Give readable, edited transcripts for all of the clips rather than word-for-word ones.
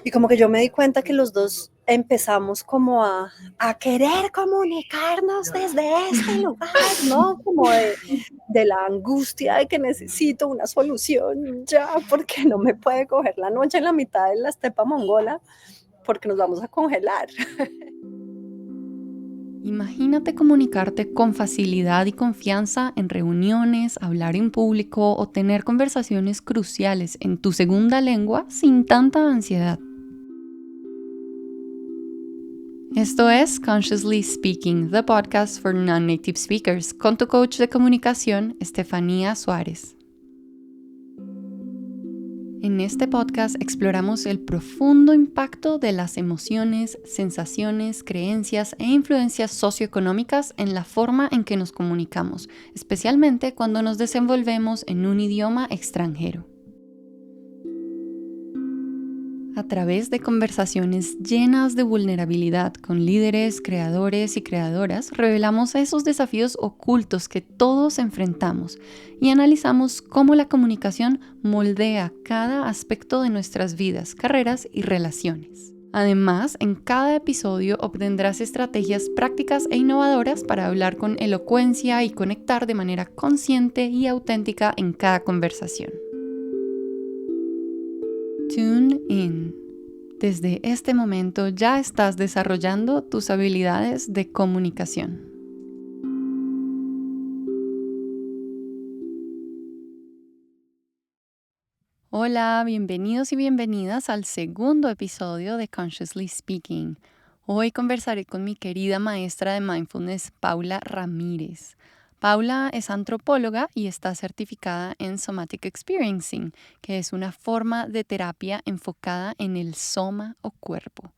Y como que yo me di cuenta que los dos empezamos como a querer comunicarnos desde este lugar, ¿no? Como de la angustia de que necesito una solución ya, porque no me puede coger la noche en la mitad de la estepa mongola, porque nos vamos a congelar. Imagínate comunicarte con facilidad y confianza en reuniones, hablar en público o tener conversaciones cruciales en tu segunda lengua sin tanta ansiedad. Esto es Consciously Speaking, the podcast for non-native speakers, con tu coach de comunicación, Estefanía Suárez. En este podcast exploramos el profundo impacto de las emociones, sensaciones, creencias e influencias socioeconómicas en la forma en que nos comunicamos, especialmente cuando nos desenvolvemos en un idioma extranjero. A través de conversaciones llenas de vulnerabilidad con líderes, creadores y creadoras, revelamos esos desafíos ocultos que todos enfrentamos y analizamos cómo la comunicación moldea cada aspecto de nuestras vidas, carreras y relaciones. Además, en cada episodio obtendrás estrategias prácticas e innovadoras para hablar con elocuencia y conectar de manera consciente y auténtica en cada conversación. Tune in. Desde este momento ya estás desarrollando tus habilidades de comunicación. Hola, bienvenidos y bienvenidas al segundo episodio de Consciously Speaking. Hoy conversaré con mi querida maestra de mindfulness, Paula Ramírez. Paula es antropóloga y está certificada en Somatic Experiencing, que es una forma de terapia enfocada en el soma o cuerpo.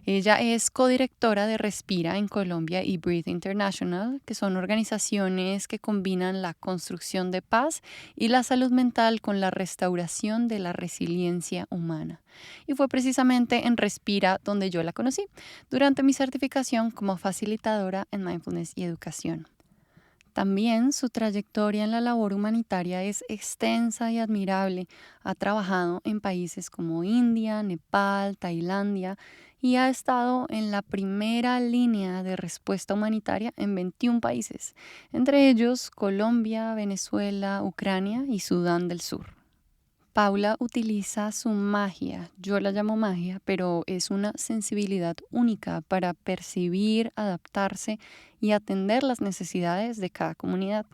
Ella es codirectora de Respira en Colombia y Breathe International, que son organizaciones que combinan la construcción de paz y la salud mental con la restauración de la resiliencia humana. Y fue precisamente en Respira donde yo la conocí, durante mi certificación como facilitadora en mindfulness y educación. También su trayectoria en la labor humanitaria es extensa y admirable. Ha trabajado en países como India, Nepal, Tailandia y ha estado en la primera línea de respuesta humanitaria en 21 países, entre ellos Colombia, Venezuela, Ucrania y Sudán del Sur. Paula utiliza su magia, yo la llamo magia, pero es una sensibilidad única para percibir, adaptarse y atender las necesidades de cada comunidad.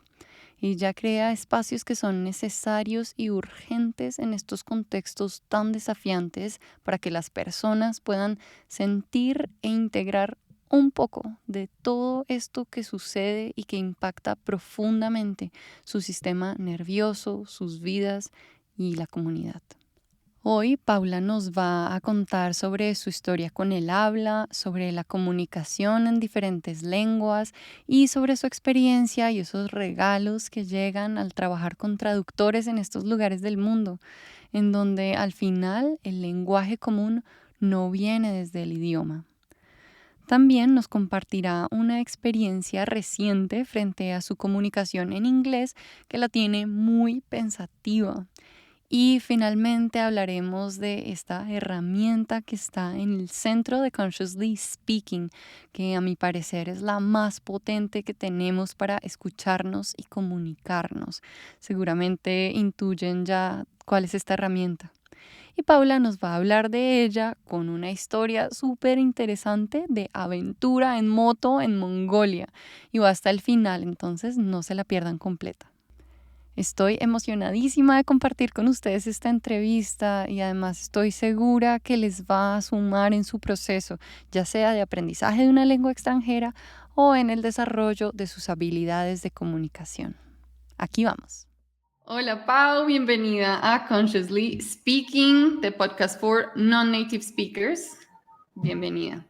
Ella crea espacios que son necesarios y urgentes en estos contextos tan desafiantes para que las personas puedan sentir e integrar un poco de todo esto que sucede y que impacta profundamente su sistema nervioso, sus vidas y la comunidad. Hoy Paula nos va a contar sobre su historia con el habla, sobre la comunicación en diferentes lenguas y sobre su experiencia y esos regalos que llegan al trabajar con traductores en estos lugares del mundo, en donde al final el lenguaje común no viene desde el idioma. También nos compartirá una experiencia reciente frente a su comunicación en inglés que la tiene muy pensativa. Y finalmente hablaremos de esta herramienta que está en el centro de Consciously Speaking, que a mi parecer es la más potente que tenemos para escucharnos y comunicarnos. Seguramente intuyen ya cuál es esta herramienta. Y Paula nos va a hablar de ella con una historia súper interesante de aventura en moto en Mongolia. Y va hasta el final, entonces no se la pierdan completa. Estoy emocionadísima de compartir con ustedes esta entrevista y además estoy segura que les va a sumar en su proceso, ya sea de aprendizaje de una lengua extranjera o en el desarrollo de sus habilidades de comunicación. Aquí vamos. Hola Pau, bienvenida a Consciously Speaking, the podcast for non-native speakers. Bienvenida.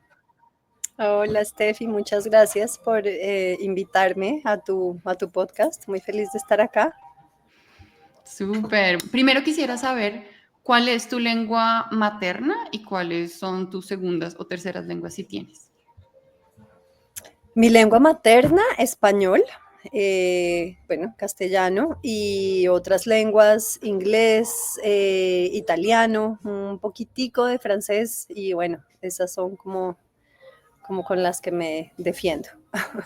Hola Steffi, muchas gracias por invitarme a tu podcast. Muy feliz de estar acá. Súper. Primero quisiera saber cuál es tu lengua materna y cuáles son tus segundas o terceras lenguas si tienes. Mi lengua materna, español. bueno, castellano y otras lenguas, inglés, italiano, un poquitico de francés y bueno, esas son como con las que me defiendo.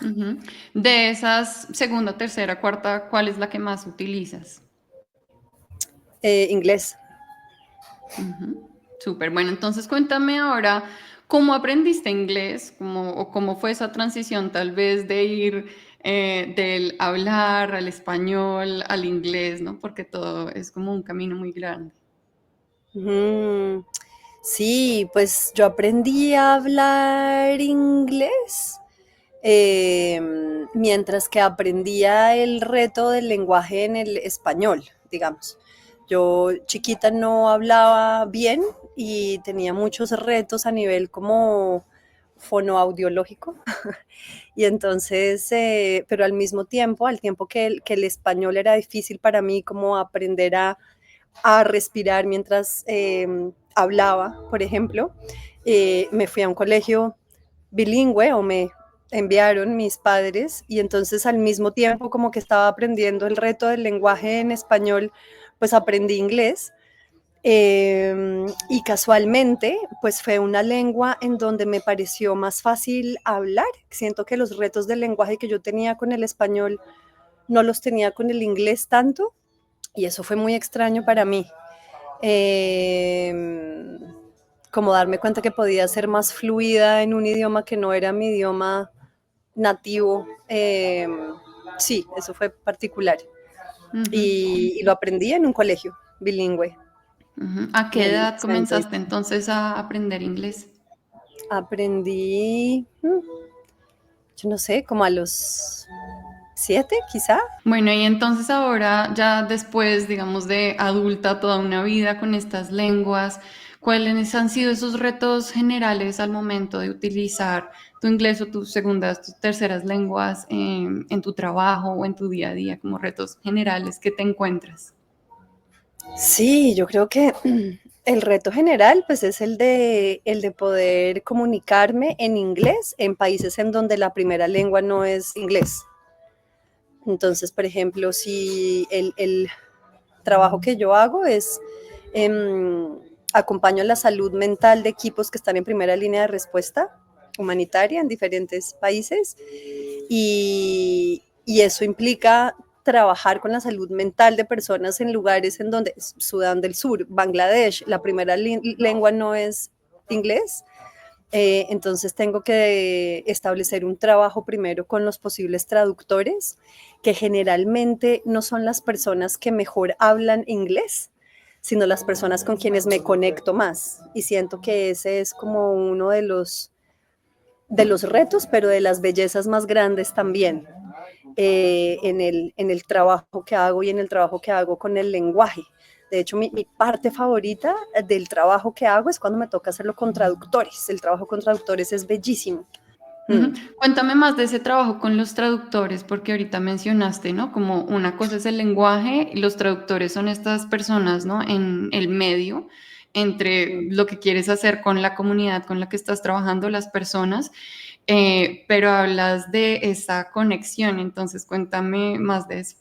Ujú. De esas segunda, tercera, cuarta, ¿cuál es la que más utilizas? Inglés. Ujú. Súper, bueno, entonces cuéntame ahora cómo aprendiste inglés, o cómo fue esa transición tal vez de ir del hablar al español al inglés, ¿no? Porque todo es como un camino muy grande. Mm, sí, pues yo aprendí a hablar inglés mientras que aprendía el reto del lenguaje en el español, digamos. Yo chiquita no hablaba bien y tenía muchos retos a nivel como fonoaudiológico y entonces, pero al mismo tiempo, al tiempo que el español era difícil para mí como aprender a respirar mientras hablaba, por ejemplo, me fui a un colegio bilingüe o me enviaron mis padres y entonces al mismo tiempo como que estaba aprendiendo el reto del lenguaje en español, pues aprendí inglés. Y casualmente, pues fue una lengua en donde me pareció más fácil hablar. Siento que los retos del lenguaje que yo tenía con el español no los tenía con el inglés tanto y eso fue muy extraño para mí. Eh, Como darme cuenta que podía ser más fluida en un idioma que no era mi idioma nativo. Sí, eso fue particular. Ujú, Y lo aprendí en un colegio bilingüe. ujú. ¿A En qué el edad Central. comenzaste entonces a aprender inglés? Aprendí, yo no sé, como a los 7, quizá. Bueno, y entonces ahora, ya después, digamos, de adulta, toda una vida con estas lenguas, ¿cuáles han sido esos retos generales al momento de utilizar tu inglés o tus segundas, tus terceras lenguas en tu trabajo o en tu día a día, como retos generales que te encuentras? Sí, yo creo que el reto general pues es el de poder comunicarme en inglés en países en donde la primera lengua no es inglés. Entonces, por ejemplo, si el trabajo que yo hago es acompaño la salud mental de equipos que están en primera línea de respuesta humanitaria en diferentes países y eso implica trabajar con la salud mental de personas en lugares en donde Sudán del Sur, Bangladesh, la primera lengua no es inglés. Entonces tengo que establecer un trabajo primero con los posibles traductores, que generalmente no son las personas que mejor hablan inglés, sino las personas con quienes me conecto más. Y siento que ese es como uno de los retos, pero de las bellezas más grandes también en el trabajo que hago y en el trabajo que hago con el lenguaje. De hecho, mi parte favorita del trabajo que hago es cuando me toca hacerlo con traductores. El trabajo con traductores es bellísimo. Ujú. Mm. Cuéntame más de ese trabajo con los traductores, porque ahorita mencionaste, ¿no? Como una cosa es el lenguaje y los traductores son estas personas, ¿no? En el medio entre Mm. lo que quieres hacer con la comunidad con la que estás trabajando, las personas, pero hablas de esa conexión, entonces cuéntame más de eso.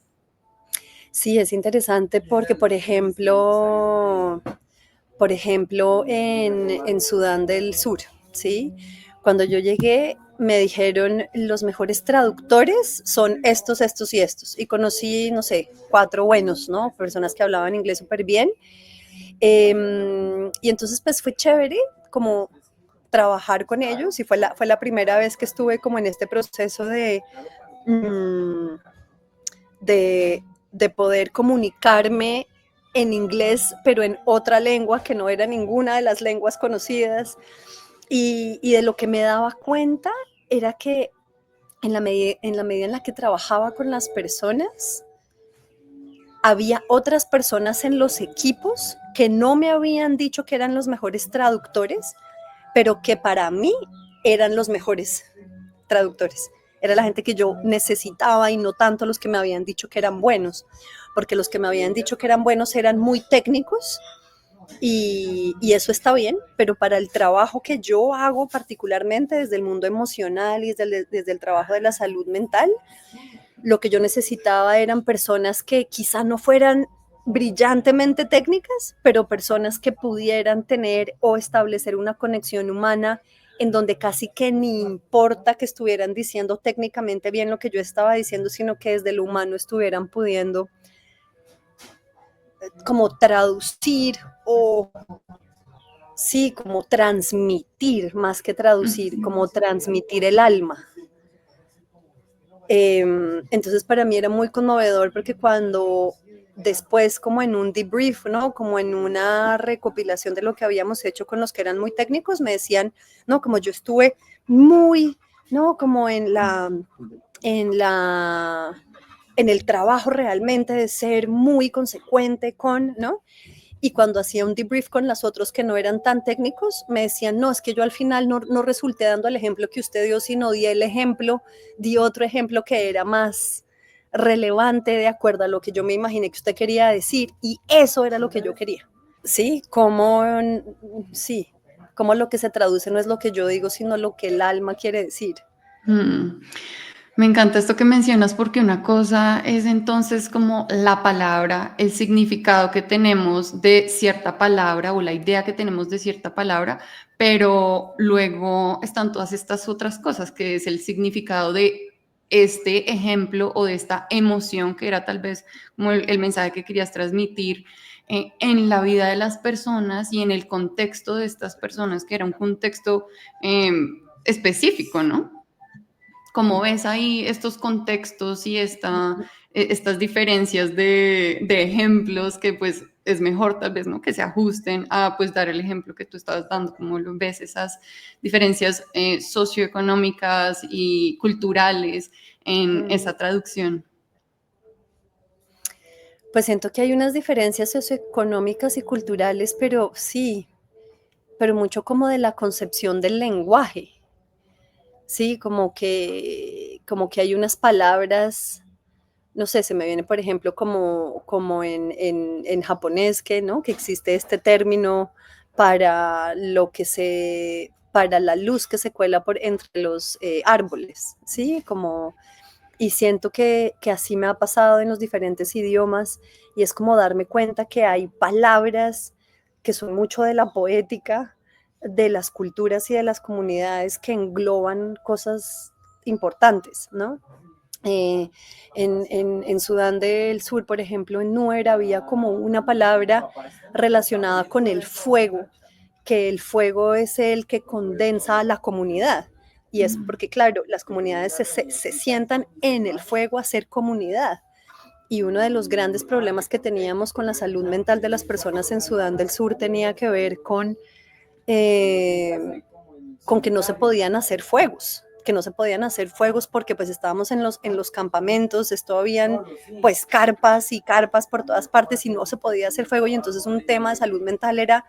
Sí, es interesante porque, por ejemplo en Sudán del Sur, ¿sí? Cuando yo llegué, me dijeron los mejores traductores son estos, estos y estos. Y conocí, no sé, 4 buenos, ¿no? Personas que hablaban inglés súper bien. Y entonces, pues fue chévere como trabajar con ellos y fue la primera vez que estuve como en este proceso mm, de poder comunicarme en inglés, pero en otra lengua que no era ninguna de las lenguas conocidas. Y de lo que me daba cuenta era que en la medida en la que trabajaba con las personas, había otras personas en los equipos que no me habían dicho que eran los mejores traductores, pero que para mí eran los mejores traductores. Era la gente que yo necesitaba y no tanto los que me habían dicho que eran buenos, porque los que me habían dicho que eran buenos eran muy técnicos y eso está bien, pero para el trabajo que yo hago particularmente desde el mundo emocional y desde el trabajo de la salud mental, lo que yo necesitaba eran personas que quizá no fueran brillantemente técnicas, pero personas que pudieran tener o establecer una conexión humana en donde casi que ni importa que estuvieran diciendo técnicamente bien lo que yo estaba diciendo, sino que desde lo humano estuvieran pudiendo como traducir o sí, como transmitir, más que traducir, como transmitir el alma. Entonces para mí era muy conmovedor porque cuando después como en un debrief, ¿no? Como en una recopilación de lo que habíamos hecho con los que eran muy técnicos, me decían, no, como yo estuve muy, ¿no? Como en el trabajo realmente de ser muy consecuente con, ¿no? Y cuando hacía un debrief con los otros que no eran tan técnicos, me decían, no, es que yo al final no resulté dando el ejemplo que usted dio, sino di otro ejemplo que era más relevante de acuerdo a lo que yo me imaginé que usted quería decir, y eso era lo que yo quería. Sí, como lo que se traduce no es lo que yo digo, sino lo que el alma quiere decir. Me encanta esto que mencionas porque una cosa es entonces como la palabra, el significado que tenemos de cierta palabra o la idea que tenemos de cierta palabra, pero luego están todas estas otras cosas que es el significado de este ejemplo o de esta emoción que era tal vez como el mensaje que querías transmitir en la vida de las personas y en el contexto de estas personas, que era un contexto específico, ¿no? ¿Cómo ves ahí estos contextos y estas diferencias de ejemplos que pues es mejor tal vez, ¿no? Que se ajusten a pues dar el ejemplo que tú estabas dando, cómo lo ves esas diferencias socioeconómicas y culturales en esa traducción? Pues siento que hay unas diferencias socioeconómicas y culturales, pero sí, pero mucho como de la concepción del lenguaje. Sí, como que hay unas palabras, no sé, se me viene, por ejemplo, como en japonés, ¿no? Que existe este término para para la luz que se cuela por entre los árboles, ¿sí? Y siento que así me ha pasado en los diferentes idiomas y es como darme cuenta que hay palabras que son mucho de la poética, de las culturas y de las comunidades que engloban cosas importantes, ¿no? Eh, en Sudán del Sur, por ejemplo, en Nuer había como una palabra relacionada con el fuego, que el fuego es el que condensa a la comunidad. Y es porque, claro, las comunidades se sientan en el fuego a ser comunidad. Y uno de los grandes problemas que teníamos con la salud mental de las personas en Sudán del Sur tenía que ver con que no se podían hacer fuegos, que no se podían hacer fuegos porque pues estábamos en los campamentos, esto habían pues carpas y carpas por todas partes y no se podía hacer fuego y entonces un tema de salud mental era,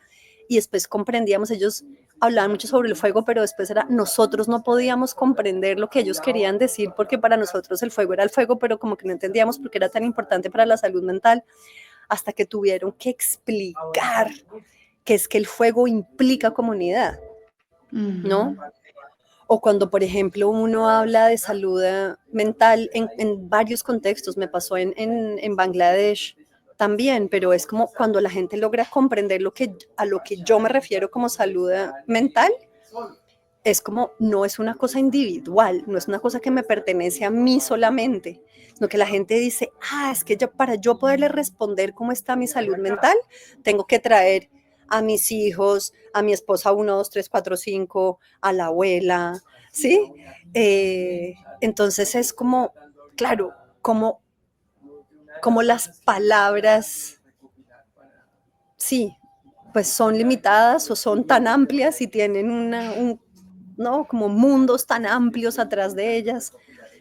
y después comprendíamos, ellos hablaban mucho sobre el fuego, pero después era, nosotros no podíamos comprender lo que ellos querían decir porque para nosotros el fuego era el fuego, pero como que no entendíamos por qué era tan importante para la salud mental, hasta que tuvieron que explicar que es que el fuego implica comunidad, ¿no? O cuando, por ejemplo, uno habla de salud mental en varios contextos, me pasó en Bangladesh también, pero es como cuando la gente logra comprender a lo que yo me refiero como salud mental, es como, no es una cosa individual, no es una cosa que me pertenece a mí solamente, sino que la gente dice, es que para yo poderle responder cómo está mi salud mental, tengo que traer a mis hijos, a mi esposa 1, 2, 3, 4, 5, a la abuela, ¿sí? Entonces es como, claro, como las palabras, sí, pues son limitadas o son tan amplias y tienen ¿no? Como mundos tan amplios atrás de ellas,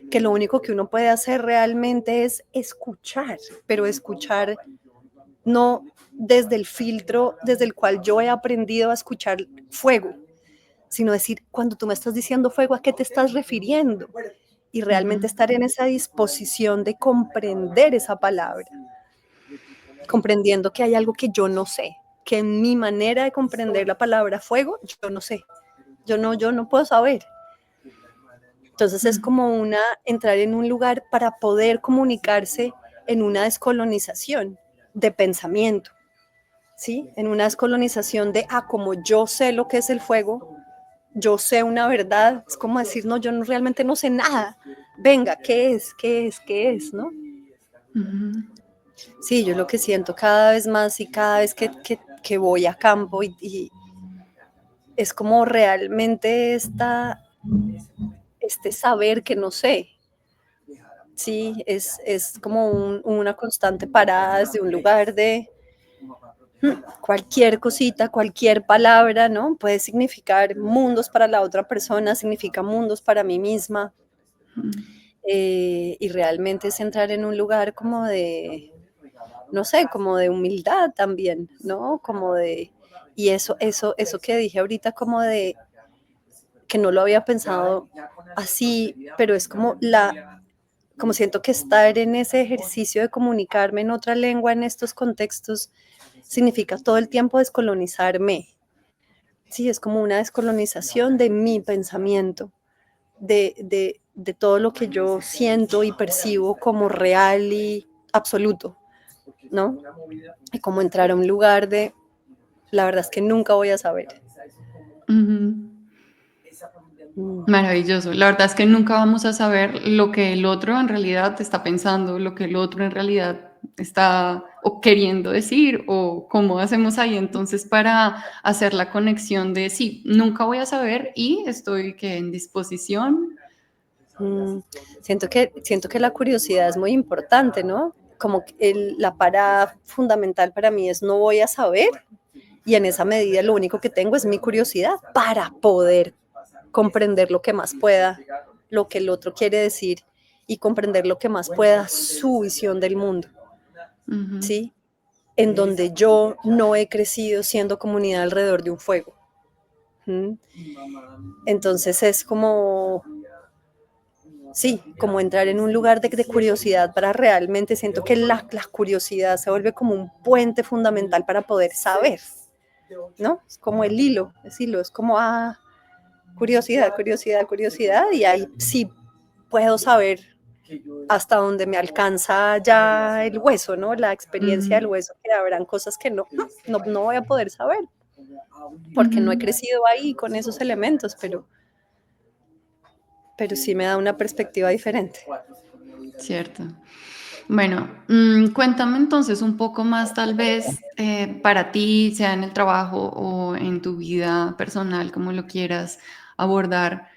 que lo único que uno puede hacer realmente es escuchar, pero escuchar no desde el filtro desde el cual yo he aprendido a escuchar fuego, sino decir, cuando tú me estás diciendo fuego, ¿a qué te estás refiriendo? Y realmente estar en esa disposición de comprender esa palabra, comprendiendo que hay algo que yo no sé, que en mi manera de comprender la palabra fuego, yo no sé, yo no puedo saber. Entonces es como entrar en un lugar para poder comunicarse en una descolonización de pensamiento, ¿sí? En una descolonización de, como yo sé lo que es el fuego, yo sé una verdad, es como decir, no, yo realmente no sé nada. Venga, ¿qué es? ¿Qué es? ¿Qué es? ¿No? Sí, yo lo que siento cada vez más y cada vez que voy a campo y es como realmente este saber que no sé. Sí, es como una constante parada desde un lugar de cualquier cosita, cualquier palabra, ¿no? Puede significar mundos para la otra persona, significa mundos para mí misma. Y realmente es entrar en un lugar como de, no sé, como de humildad también, ¿no? Como de, y eso que dije ahorita como de, que no lo había pensado así, pero es como siento que estar en ese ejercicio de comunicarme en otra lengua en estos contextos significa todo el tiempo descolonizarme. Sí, es como una descolonización de mi pensamiento, de todo lo que yo siento y percibo como real y absoluto, ¿no? Y como entrar a un lugar de, la verdad es que nunca voy a saber. Maravilloso. La verdad es que nunca vamos a saber lo que el otro en realidad está pensando, lo que el otro en realidad está o queriendo decir o cómo hacemos ahí entonces para hacer la conexión de sí, nunca voy a saber y estoy que en disposición. Siento que la curiosidad es muy importante, ¿no? Como que la parada fundamental para mí es no voy a saber y en esa medida lo único que tengo es mi curiosidad para poder comprender lo que más pueda, lo que el otro quiere decir y comprender lo que más pueda su visión del mundo, ¿sí? En donde yo no he crecido siendo comunidad alrededor de un fuego. Entonces es como, sí, como entrar en un lugar de curiosidad para realmente, siento que la curiosidad se vuelve como un puente fundamental para poder saber, ¿no? Es como el hilo, es como, curiosidad, curiosidad, curiosidad, y ahí sí puedo saber hasta donde me alcanza ya el hueso, ¿no? La experiencia del hueso, que habrán cosas que no voy a poder saber, porque no he crecido ahí con esos elementos, pero sí me da una perspectiva diferente. Cierto. Bueno, cuéntame entonces un poco más tal vez para ti, sea en el trabajo o en tu vida personal, como lo quieras abordar.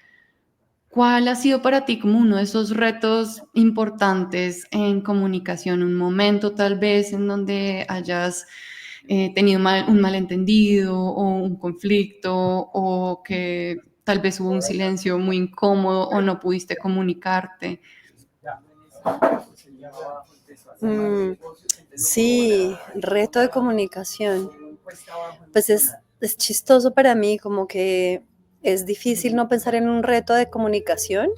¿Cuál ha sido para ti como uno de esos retos importantes en comunicación? Un momento tal vez en donde hayas tenido un malentendido o un conflicto o que tal vez hubo un silencio muy incómodo o no pudiste comunicarte. Sí, reto de comunicación. Pues es chistoso para mí, como que es difícil no pensar en un reto de comunicación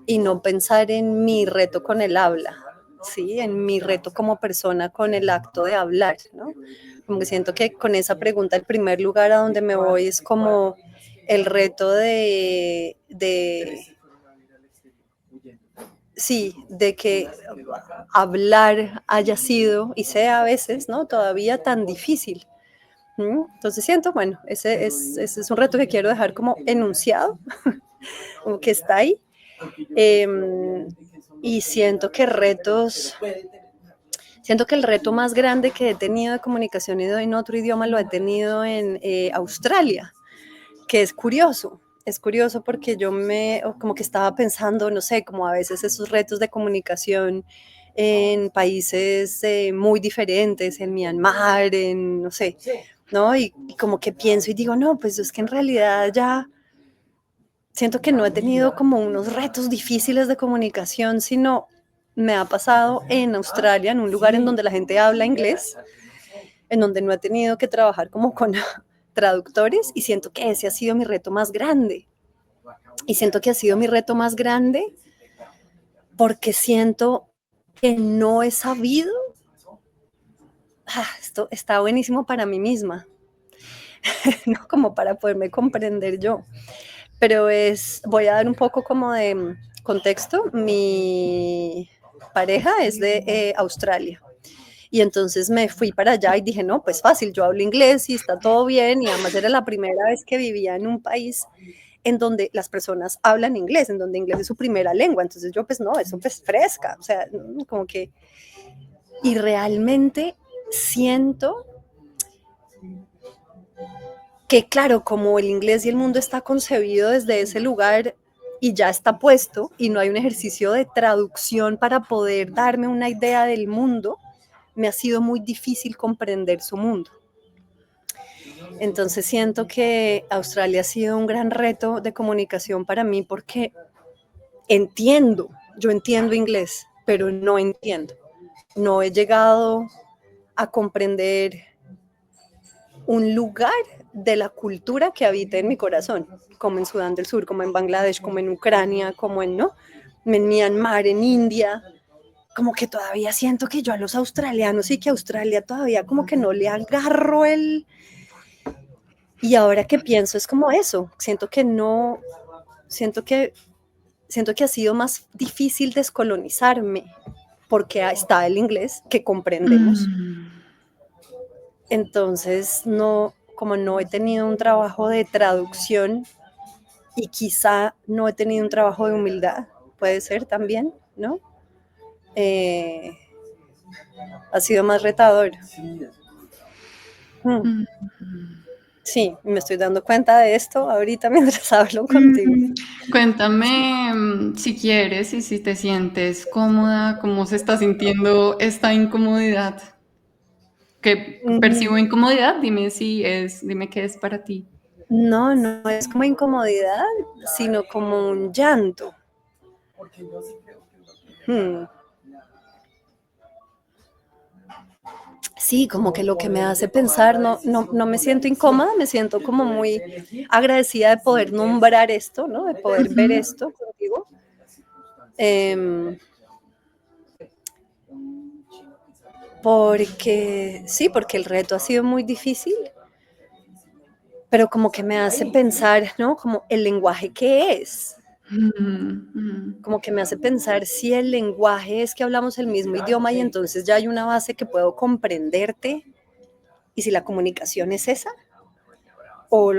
y no pensar en mi reto con el habla, ¿sí? En mi reto como persona con el acto de hablar, ¿no? Como que siento que con esa pregunta el primer lugar a donde me voy es como el reto sí, de que hablar haya sido y sea a veces, ¿no? Todavía tan difícil. Entonces siento, bueno, ese es un reto que quiero dejar como enunciado, como que está ahí. Y siento que el reto más grande que he tenido de comunicación en otro idioma lo he tenido en Australia, que es curioso. Es curioso porque como que estaba pensando, no sé, como a veces esos retos de comunicación en países muy diferentes, en Myanmar, no sé, ¿no? Y como que pienso y digo, no, pues es que en realidad ya siento que no he tenido como unos retos difíciles de comunicación, sino me ha pasado en Australia, en un lugar en donde la gente habla inglés, en donde no he tenido que trabajar como con traductores y siento que ese ha sido mi reto más grande. Y siento que ha sido mi reto más grande porque siento que no he sabido, esto está buenísimo para mí misma, ¿no? Como para poderme comprender yo. pero voy a dar un poco como de contexto. Mi pareja es de Australia. Y entonces me fui para allá y dije, no, pues fácil, yo hablo inglés y está todo bien. Y además era la primera vez que vivía en un país en donde las personas hablan inglés, en donde inglés es su primera lengua. Entonces yo, pues no, eso pues fresca. O sea, como que... Y realmente siento que, claro, como el inglés y el mundo está concebido desde ese lugar y ya está puesto y no hay un ejercicio de traducción para poder darme una idea del mundo, me ha sido muy difícil comprender su mundo. Entonces siento que Australia ha sido un gran reto de comunicación para mí porque yo entiendo inglés, pero no entiendo. No he llegado a comprender un lugar de la cultura que habita en mi corazón, como en Sudán del Sur, como en Bangladesh, como en Ucrania, como en, ¿no? En Myanmar, en India, como que todavía siento que yo a los australianos y que Australia todavía como que no le agarro el... Y ahora que pienso es como eso, siento que, siento que ha sido más difícil descolonizarme porque está el inglés que comprendemos. Entonces, no, como no he tenido un trabajo de traducción y quizá no he tenido un trabajo de humildad, puede ser también, ¿no? Eh, ha sido más retador. Mm. Sí, me estoy dando cuenta de esto ahorita mientras hablo contigo. Cuéntame si quieres y si te sientes cómoda, cómo se está sintiendo esta incomodidad. Que percibo Mm, incomodidad, dime qué es para ti. no, no es como incomodidad, sino como un llanto. Hmm. Sí, como que lo que me hace pensar, no me siento incómoda, me siento como muy agradecida de poder nombrar esto, ¿no? De poder ver Ujú. esto contigo. Eh, porque, sí, porque el reto ha sido muy difícil, pero como que me hace pensar, ¿no? Como el lenguaje qué es. Mm. Como que me hace pensar si el lenguaje es que hablamos el mismo idioma y entonces ya hay una base que puedo comprenderte y si la comunicación es esa o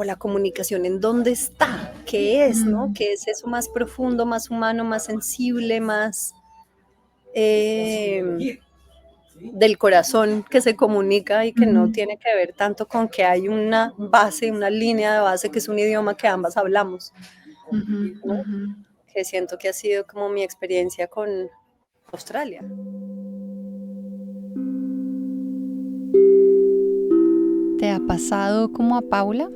la comunicación en dónde está, qué es, ¿no? Mm. ¿Qué es eso más profundo, más humano, más sensible, más eh, del corazón que se comunica y que no Mm. tiene que ver tanto con que hay una base, una línea de base que es un idioma que ambas hablamos, Ujú, ¿no? ujú. Que siento que ha sido como mi experiencia con Australia. ¿Te ha pasado como a Paula?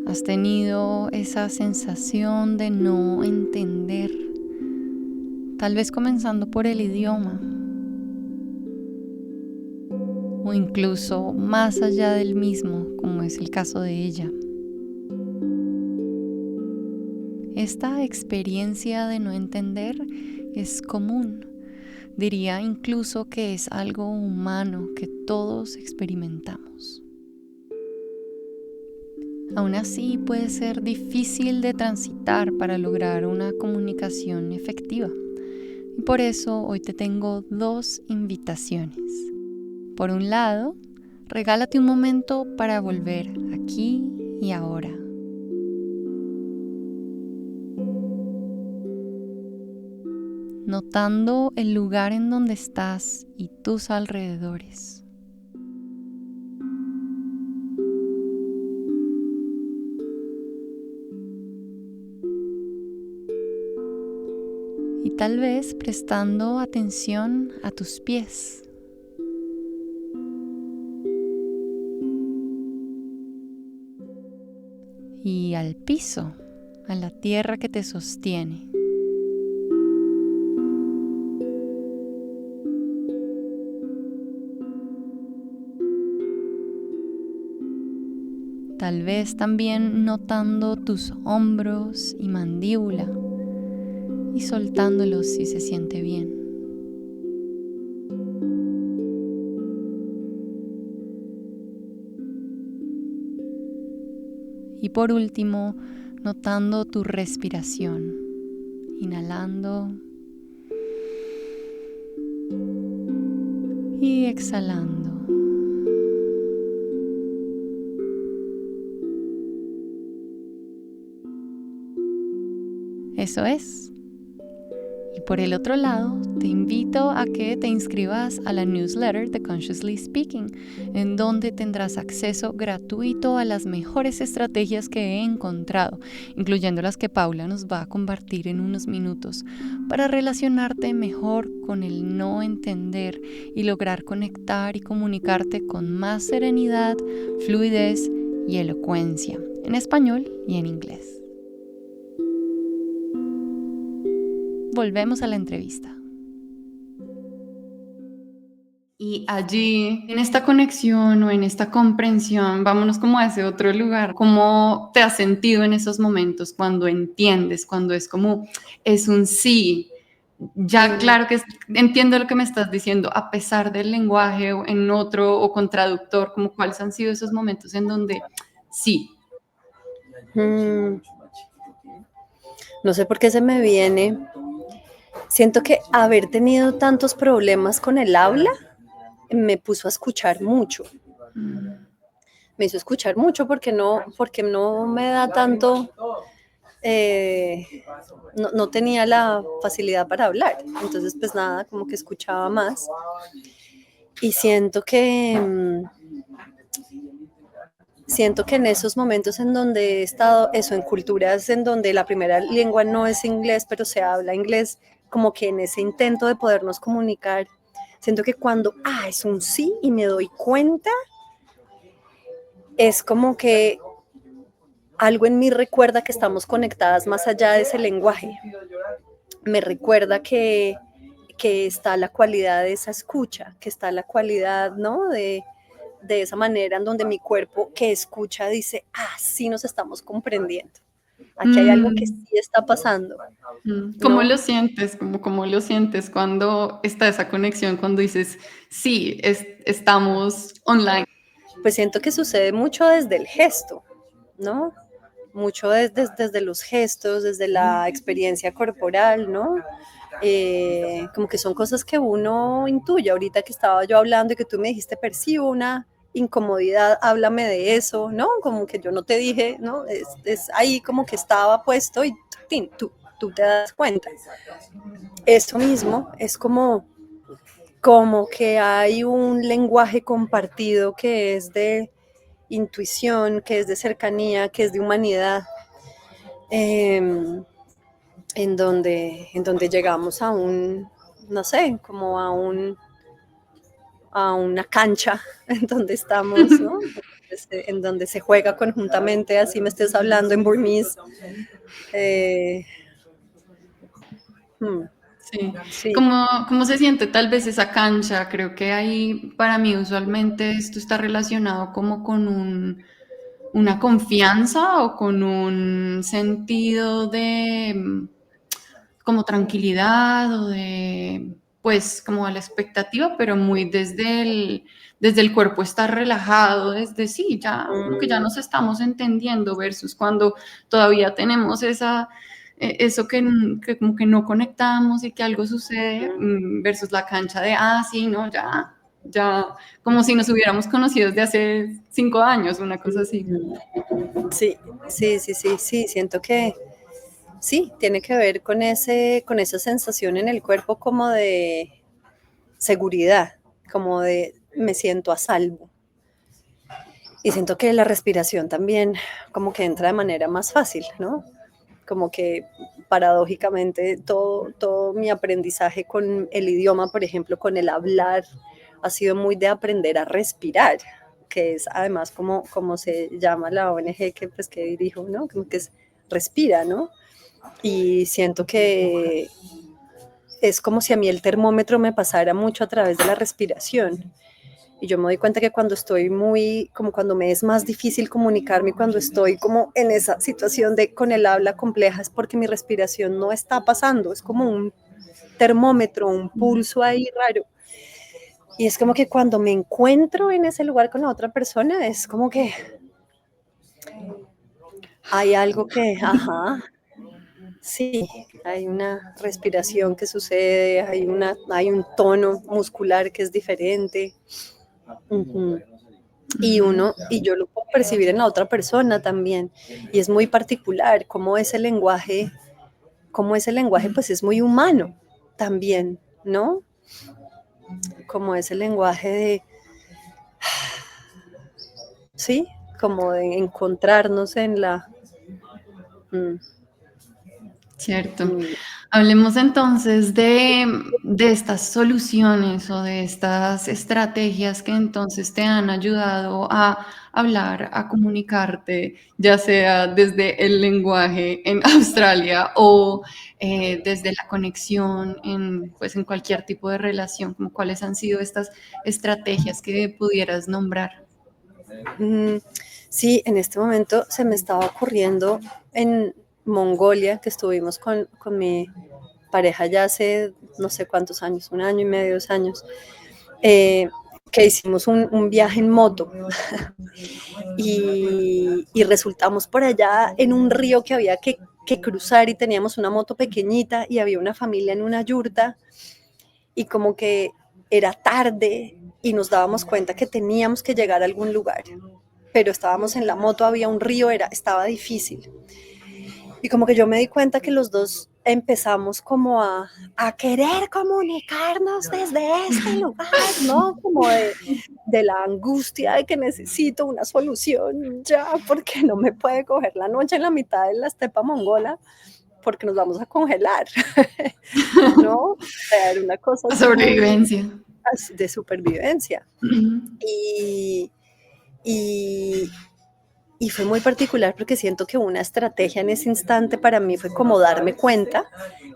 ¿Has tenido esa sensación de no entender? Tal vez comenzando por el idioma o incluso más allá del mismo, como es el caso de ella. Esta experiencia de no entender es común. Diría incluso que es algo humano que todos experimentamos. Aún así puede ser difícil de transitar para lograr una comunicación efectiva. Y por eso hoy te tengo dos invitaciones. Por un lado, regálate un momento para volver aquí y ahora. Notando el lugar en donde estás y tus alrededores. Y tal vez prestando atención a tus pies. Y al piso, a la tierra que te sostiene. Tal vez también notando tus hombros y mandíbula y soltándolos si se siente bien. Y por último, notando tu respiración, inhalando y exhalando. Eso es. Y por el otro lado, te invito a que te inscribas a la newsletter de Consciously Speaking, en donde tendrás acceso gratuito a las mejores estrategias que he encontrado, incluyendo las que Paula nos va a compartir en unos minutos, para relacionarte mejor con el no entender y lograr conectar y comunicarte con más serenidad, fluidez y elocuencia, en español y en inglés. Volvemos a la entrevista. Y allí, en esta conexión o en esta comprensión, vámonos como a ese otro lugar. ¿Cómo te has sentido en esos momentos cuando entiendes, cuando es como, es un sí? Ya claro que entiendo lo que me estás diciendo, a pesar del lenguaje o en otro o con traductor, como cuáles han sido esos momentos en donde sí. No sé por qué se me viene. Siento que haber tenido tantos problemas con el habla me puso a escuchar mucho. Me hizo escuchar mucho porque no me da tanto, no tenía la facilidad para hablar. Entonces, pues nada, como que escuchaba más. Y siento que en esos momentos en donde he estado, eso, en culturas en donde la primera lengua no es inglés, pero se habla inglés, como que en ese intento de podernos comunicar, siento que cuando, es un sí y me doy cuenta, es como que algo en mí recuerda que estamos conectadas más allá de ese lenguaje. Me recuerda que está la cualidad de esa escucha, que está la cualidad, ¿no? De esa manera en donde mi cuerpo que escucha dice, sí nos estamos comprendiendo. Aquí hay algo que sí está pasando. ¿Cómo lo sientes? ¿Cómo lo sientes cuando está esa conexión, cuando dices, sí, estamos online? Pues siento que sucede mucho desde el gesto, ¿no? Mucho desde los gestos, desde la experiencia corporal, ¿no? Como que son cosas que uno intuye. Ahorita que estaba yo hablando y que tú me dijiste, percibo una incomodidad, háblame de eso, ¿no? Como que yo no te dije, ¿no? Es ahí como que estaba puesto y tú te das cuenta. Eso mismo es como que hay un lenguaje compartido que es de intuición, que es de cercanía, que es de humanidad, en donde llegamos a no sé, como a una cancha en donde estamos, ¿no? En donde se juega conjuntamente, así me estés hablando en burmese. Sí. Sí. ¿Cómo se siente tal vez esa cancha? Creo que ahí para mí usualmente esto está relacionado como con una confianza o con un sentido de como tranquilidad o de pues como a la expectativa, pero muy desde el cuerpo estar relajado, desde sí, ya como que ya nos estamos entendiendo versus cuando todavía tenemos eso que como que no conectamos y que algo sucede versus la cancha de, sí, no, ya, como si nos hubiéramos conocido desde hace 5 años, una cosa así. Sí, siento que sí, tiene que ver con esa sensación en el cuerpo como de seguridad, como de me siento a salvo. Y siento que la respiración también como que entra de manera más fácil, ¿no? Como que paradójicamente todo mi aprendizaje con el idioma, por ejemplo, con el hablar, ha sido muy de aprender a respirar, que es además como se llama la ONG que dirijo, ¿no? Como que es respira, ¿no? Y siento que es como si a mí el termómetro me pasara mucho a través de la respiración. Y yo me doy cuenta que cuando estoy como cuando me es más difícil comunicarme, cuando estoy como en esa situación con el habla compleja, es porque mi respiración no está pasando, es como un termómetro, un pulso ahí raro. Y es como que cuando me encuentro en ese lugar con la otra persona, es como que hay algo que, ajá, sí, hay una respiración que sucede, hay un tono muscular que es diferente. Ujú. Ujú. Y yo lo puedo percibir en la otra persona también. Y es muy particular cómo ese lenguaje pues es muy humano también, ¿no? Como ese lenguaje de, sí, como de encontrarnos en la... mm, Cierto. mm, Hablemos entonces de estas soluciones o de estas estrategias que entonces te han ayudado a hablar, a comunicarte, ya sea desde el lenguaje en Australia o desde la conexión en, pues, en cualquier tipo de relación, como cuáles han sido estas estrategias que pudieras nombrar. mm. Sí, en este momento se me estaba ocurriendo en Mongolia, que estuvimos con mi pareja ya hace no sé cuántos años, 1 año y medio, 2 años, eh, que hicimos un viaje en moto y resultamos por allá en un río que había que cruzar y teníamos una moto pequeñita y había una familia en una yurta y como que era tarde y nos dábamos cuenta que teníamos que llegar a algún lugar, pero estábamos en la moto, había un río, estaba difícil. Y como que yo me di cuenta que los dos empezamos como a querer comunicarnos desde este lugar, ¿no? Como de la angustia de que necesito una solución ya, porque no me puede coger la noche en la mitad de la estepa mongola, porque nos vamos a congelar, ¿no? O sea, era una cosa La así muy sobrevivencia. de supervivencia. Ujú. Y, y, y fue muy particular porque siento que una estrategia en ese instante para mí fue como darme cuenta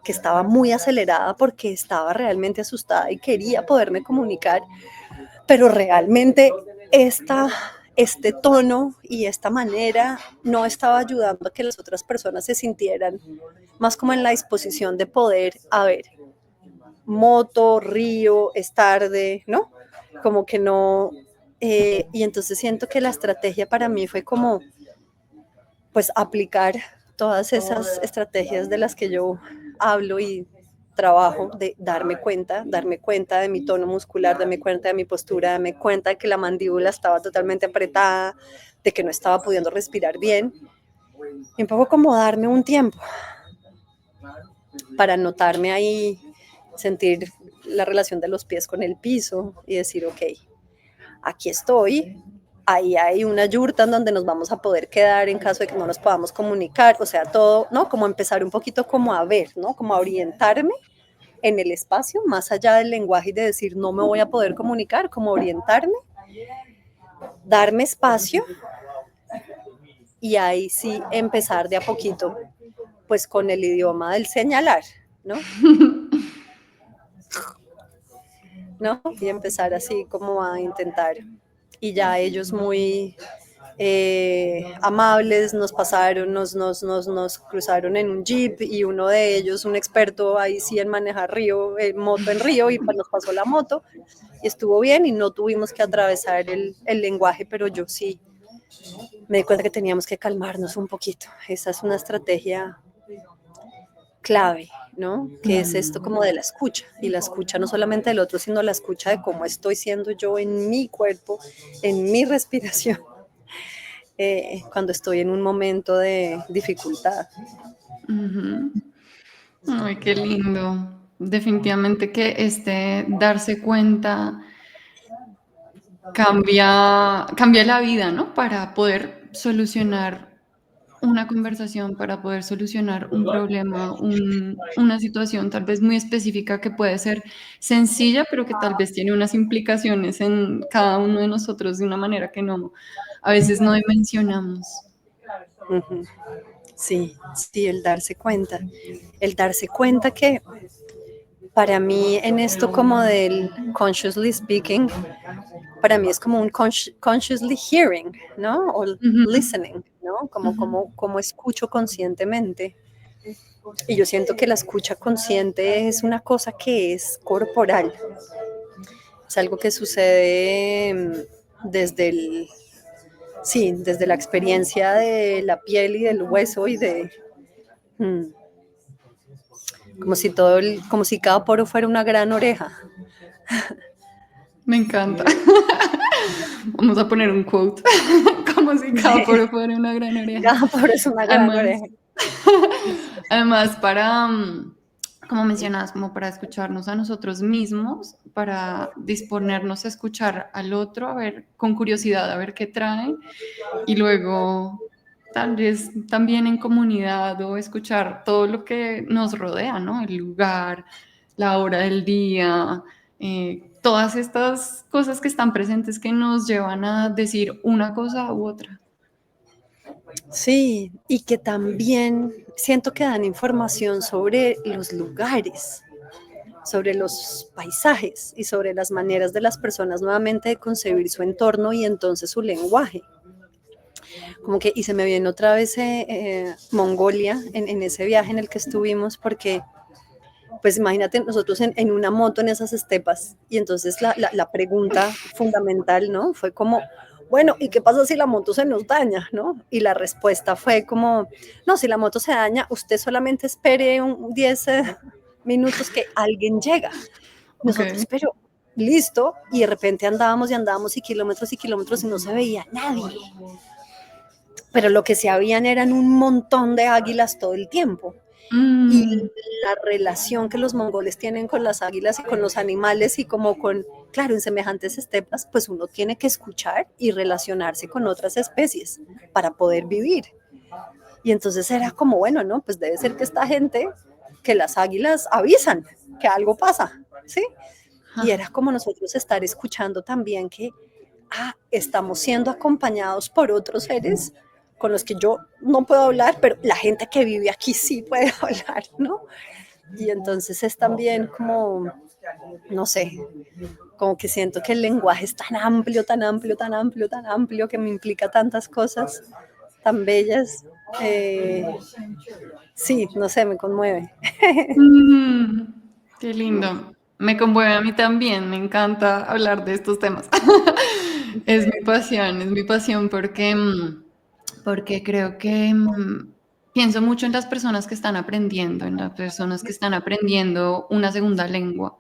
que estaba muy acelerada porque estaba realmente asustada y quería poderme comunicar, pero realmente esta, este tono y esta manera no estaba ayudando a que las otras personas se sintieran más como en la disposición de poder, a ver, moto, río, es tarde, ¿no? Como que no. Y entonces siento que la estrategia para mí fue como, pues, aplicar todas esas estrategias de las que yo hablo y trabajo, de darme cuenta de mi tono muscular, darme cuenta de mi postura, darme cuenta de que la mandíbula estaba totalmente apretada, de que no estaba pudiendo respirar bien, y un poco como darme un tiempo para notarme ahí, sentir la relación de los pies con el piso y decir, ok, aquí estoy, ahí hay una yurta en donde nos vamos a poder quedar en caso de que no nos podamos comunicar, o sea, todo, ¿no? Como empezar un poquito como a ver, ¿no? Como a orientarme en el espacio, más allá del lenguaje y de decir no me voy a poder comunicar, como orientarme, darme espacio y ahí sí empezar de a poquito, pues con el idioma del señalar, ¿no? ¿No? Y empezar así como a intentar. Y ya ellos muy amables nos pasaron, nos cruzaron en un jeep y uno de ellos, un experto ahí sí en manejar río, moto en río, y pues nos pasó la moto y estuvo bien y no tuvimos que atravesar el lenguaje, pero yo sí me di cuenta que teníamos que calmarnos un poquito. Esa es una estrategia clave, ¿no? Que es esto Mm. como de la escucha, y la escucha no solamente del otro, sino la escucha de cómo estoy siendo yo en mi cuerpo, en mi respiración, cuando estoy en un momento de dificultad. Ujú. Ay, qué lindo. Definitivamente que este darse cuenta cambia la vida, ¿no? Para poder solucionar una conversación, para poder solucionar un problema, una situación tal vez muy específica que puede ser sencilla, pero que tal vez tiene unas implicaciones en cada uno de nosotros de una manera que no, a veces no dimensionamos. Ujú. Sí, sí, el darse cuenta que para mí en esto como del consciously speaking, para mí es como un consciously hearing, ¿no? O Ujú, listening, ¿no? ujú, Como escucho conscientemente. Y yo siento que la escucha consciente es una cosa que es corporal, es algo que sucede desde el, Sí, desde la experiencia de la piel y del hueso y de... mm, como si cada poro fuera una gran oreja. Me encanta. Vamos a poner un quote, como si cada poro fuera una gran oreja. Cada poro es una gran Además, oreja. además para, como mencionabas, como para escucharnos a nosotros mismos, para disponernos a escuchar al otro, a ver, con curiosidad, a ver qué trae, y luego tal vez también en comunidad o escuchar todo lo que nos rodea, ¿no? El lugar, la hora del día, todas estas cosas que están presentes que nos llevan a decir una cosa u otra. Sí, y que también siento que dan información sobre los lugares, sobre los paisajes y sobre las maneras de las personas nuevamente de concebir su entorno y entonces su lenguaje. Como que, y se me viene otra vez Mongolia en ese viaje en el que estuvimos, porque pues imagínate nosotros en una moto en esas estepas y entonces la pregunta fundamental, ¿no? Fue como, bueno, ¿y qué pasa si la moto se nos daña, no? Y la respuesta fue como, no, si la moto se daña, usted solamente espere 10 minutos que alguien llega. Ok. Nosotros, pero listo, y de repente andábamos y kilómetros y no se veía nadie. Pero lo que se habían eran un montón de águilas todo el tiempo. Y Mm, la relación que los mongoles tienen con las águilas y con los animales y como con, claro, en semejantes estepas, pues uno tiene que escuchar y relacionarse con otras especies para poder vivir. Y entonces era como, bueno, no, pues debe ser que esta gente, que las águilas avisan que algo pasa, ¿sí? Y ja. era como nosotros estar escuchando también que, estamos siendo acompañados por otros seres con los que yo no puedo hablar, pero la gente que vive aquí sí puede hablar, ¿no? Y entonces es también como, no sé, como que siento que el lenguaje es tan amplio, tan amplio, tan amplio, tan amplio, que me implica tantas cosas tan bellas. Sí, no sé, me conmueve. Mm, qué lindo. Me conmueve a mí también, me encanta hablar de estos temas. Es mi pasión porque, porque creo que pienso mucho en las personas que están aprendiendo, en las personas que están aprendiendo una segunda lengua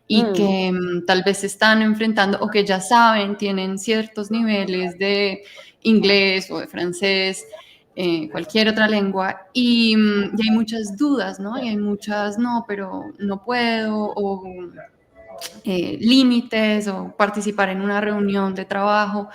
y Mm, que tal vez se están enfrentando o que ya saben, tienen ciertos niveles de inglés o de francés, cualquier otra lengua, y hay muchas dudas, ¿no? Y hay muchas, no, pero no puedo, o límites, o participar en una reunión de trabajo.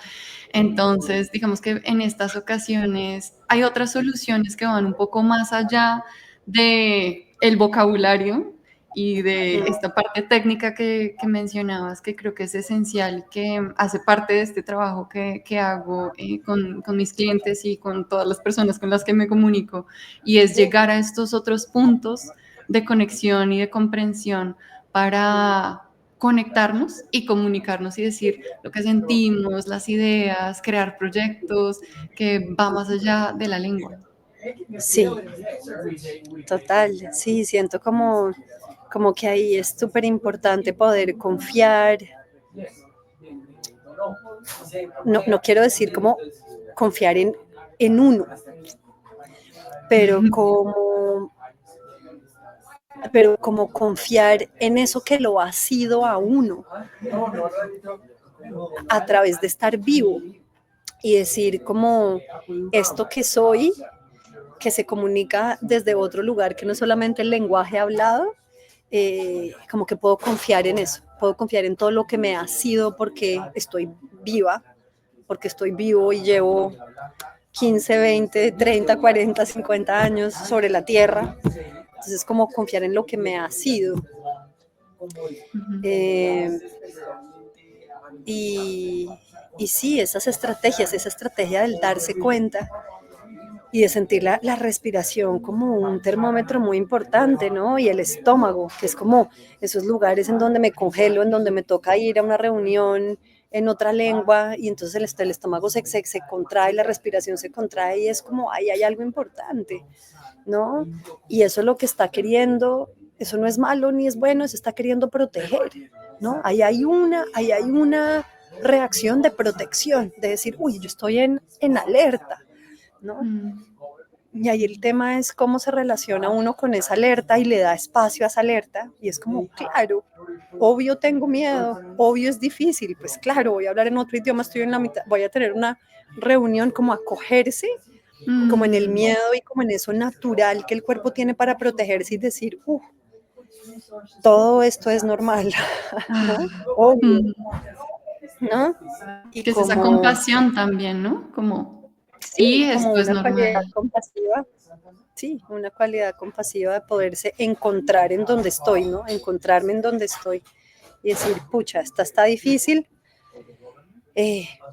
Entonces, digamos que en estas ocasiones hay otras soluciones que van un poco más allá de el vocabulario y de mm. esta parte técnica que mencionabas, que creo que es esencial, que hace parte de este trabajo que hago con mis clientes y con todas las personas con las que me comunico, y es llegar a estos otros puntos de conexión y de comprensión para conectarnos y comunicarnos y decir lo que sentimos, las ideas, crear proyectos que va más allá de la lengua. Sí, total, sí, siento como que ahí es súper importante poder confiar, no, no quiero decir como confiar en uno, pero como, pero como confiar en eso que lo ha sido a uno a través de estar vivo y decir como esto que soy, que se comunica desde otro lugar que no es solamente el lenguaje hablado, como que puedo confiar en eso, puedo confiar en todo lo que me ha sido porque estoy viva, porque estoy vivo y llevo 15, 20, 30, 40, 50 años sobre la tierra. Entonces, como confiar en lo que me ha sido. Ujú. Eh, y, y sí, esa estrategia del darse cuenta y de sentir la respiración como un termómetro muy importante, ¿no? Y el estómago, que es como esos lugares en donde me congelo, en donde me toca ir a una reunión en otra lengua y entonces el estómago se contrae, la respiración se contrae y es como, ahí hay algo importante, ¿no? Y eso es lo que está queriendo, eso no es malo ni es bueno, eso está queriendo proteger, ¿no? Ahí hay una reacción de protección, de decir, uy, yo estoy en alerta, ¿no? Y ahí el tema es cómo se relaciona uno con esa alerta y le da espacio a esa alerta. Y es como, claro, obvio tengo miedo, obvio es difícil, pues claro, voy a hablar en otro idioma, estoy en la mitad, voy a tener una reunión, como acogerse, como en el miedo y como en eso natural que el cuerpo tiene para protegerse y decir, todo esto es normal, ¿no? Obvio, ¿no? Y Que es esa como, compasión también, ¿no? Como, sí, y como esto es una cualidad normal. compasiva. Sí, una cualidad compasiva de poderse encontrar en donde estoy, ¿no? Encontrarme en donde estoy y decir, pucha, esta está difícil,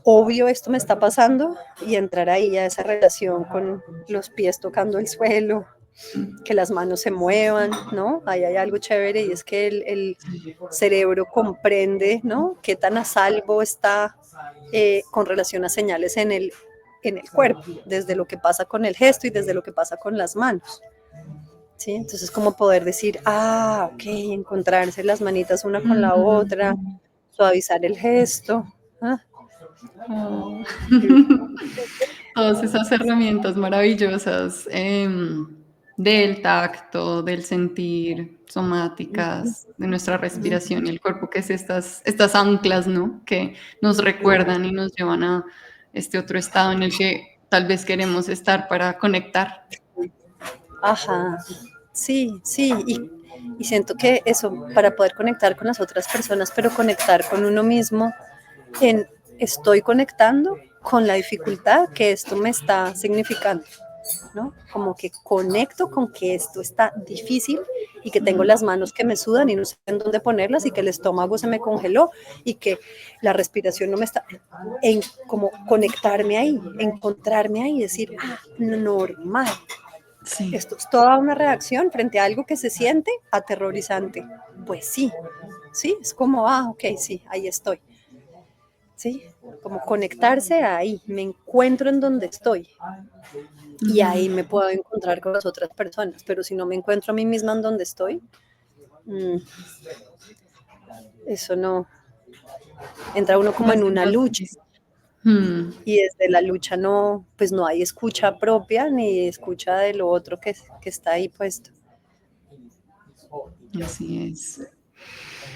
obvio esto me está pasando, y entrar ahí a esa relación con los pies tocando el suelo, que las manos se muevan, ¿no? Ahí hay algo chévere y es que el cerebro comprende, ¿no? Qué tan a salvo está con relación a señales en el cuerpo, desde lo que pasa con el gesto y desde lo que pasa con las manos. ¿Sí? Entonces, como poder decir, ok, encontrarse las manitas una con la otra, suavizar el gesto. Oh. Todas esas herramientas maravillosas del tacto, del sentir, somáticas, de nuestra respiración y el cuerpo, que es estas anclas, ¿no? Que nos recuerdan y nos llevan a este otro estado en el que tal vez queremos estar para conectar. Ajá, sí, sí, y siento que eso, para poder conectar con las otras personas, pero conectar con uno mismo, en estoy conectando con la dificultad que esto me está significando, ¿no? Como que conecto con que esto está difícil y que tengo las manos que me sudan y no sé en dónde ponerlas y que el estómago se me congeló y que la respiración no me está, en como conectarme ahí, encontrarme ahí y decir, normal. Sí. Esto es toda una reacción frente a algo que se siente aterrorizante. Pues sí, sí, es como, ok, sí, ahí estoy. Sí, como conectarse ahí, me encuentro en donde estoy y ahí me puedo encontrar con las otras personas, pero si no me encuentro a mí misma en donde estoy, eso no, entra uno como Va a en ser una más lucha difícil. Mm, y desde la lucha no, pues no hay escucha propia ni escucha de lo otro que está ahí puesto. así es.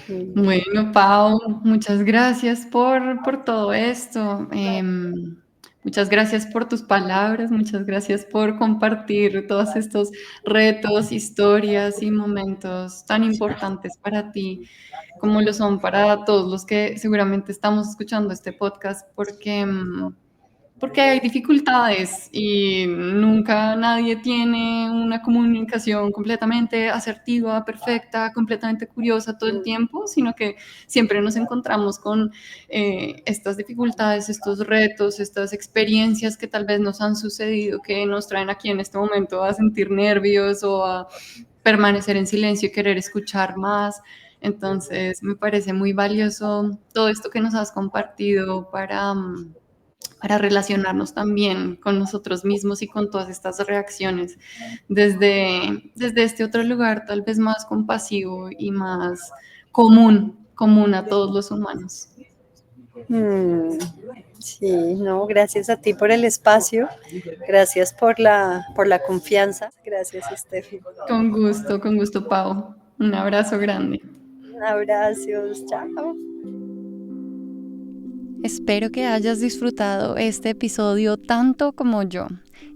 Mm. Bueno, Pau, muchas gracias por todo esto. Muchas gracias por tus palabras, muchas gracias por compartir todos estos retos, historias y momentos tan importantes para ti, como lo son para todos los que seguramente estamos escuchando este podcast, porque hay dificultades y nunca nadie tiene una comunicación completamente asertiva, perfecta, completamente curiosa todo el tiempo, sino que siempre nos encontramos con estas dificultades, estos retos, estas experiencias que tal vez nos han sucedido, que nos traen aquí en este momento a sentir nervios o a permanecer en silencio y querer escuchar más. Entonces, me parece muy valioso todo esto que nos has compartido para relacionarnos también con nosotros mismos y con todas estas reacciones desde este otro lugar, tal vez más compasivo y más común a todos los humanos. Mm, sí, no, gracias a ti por el espacio, gracias por la confianza, gracias, Steffi. Con gusto, Pau. Un abrazo grande. Abrazos, chao. Espero que hayas disfrutado este episodio tanto como yo.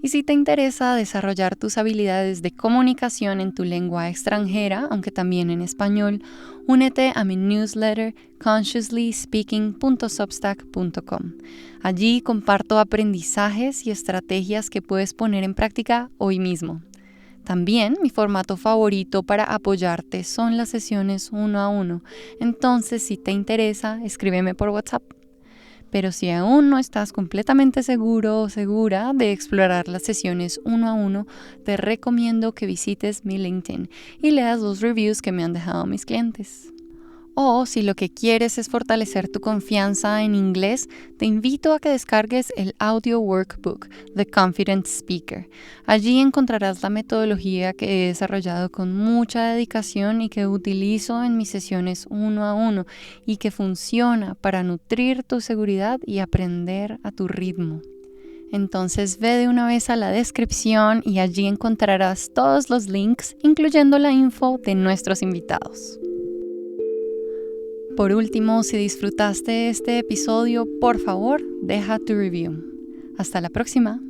Y si te interesa desarrollar tus habilidades de comunicación en tu lengua extranjera, aunque también en español, únete a mi newsletter consciouslyspeaking.substack.com. Allí comparto aprendizajes y estrategias que puedes poner en práctica hoy mismo. También mi formato favorito para apoyarte son las sesiones 1-a-1. Entonces, si te interesa, escríbeme por WhatsApp. Pero si aún no estás completamente seguro o segura de explorar las sesiones 1-a-1, te recomiendo que visites mi LinkedIn y leas los reviews que me han dejado mis clientes. O si lo que quieres es fortalecer tu confianza en inglés, te invito a que descargues el audio workbook, The Confident Speaker. Allí encontrarás la metodología que he desarrollado con mucha dedicación y que utilizo en mis sesiones 1 a 1 y que funciona para nutrir tu seguridad y aprender a tu ritmo. Entonces ve de una vez a la descripción y allí encontrarás todos los links, incluyendo la info de nuestros invitados. Por último, si disfrutaste este episodio, por favor, deja tu review. Hasta la próxima.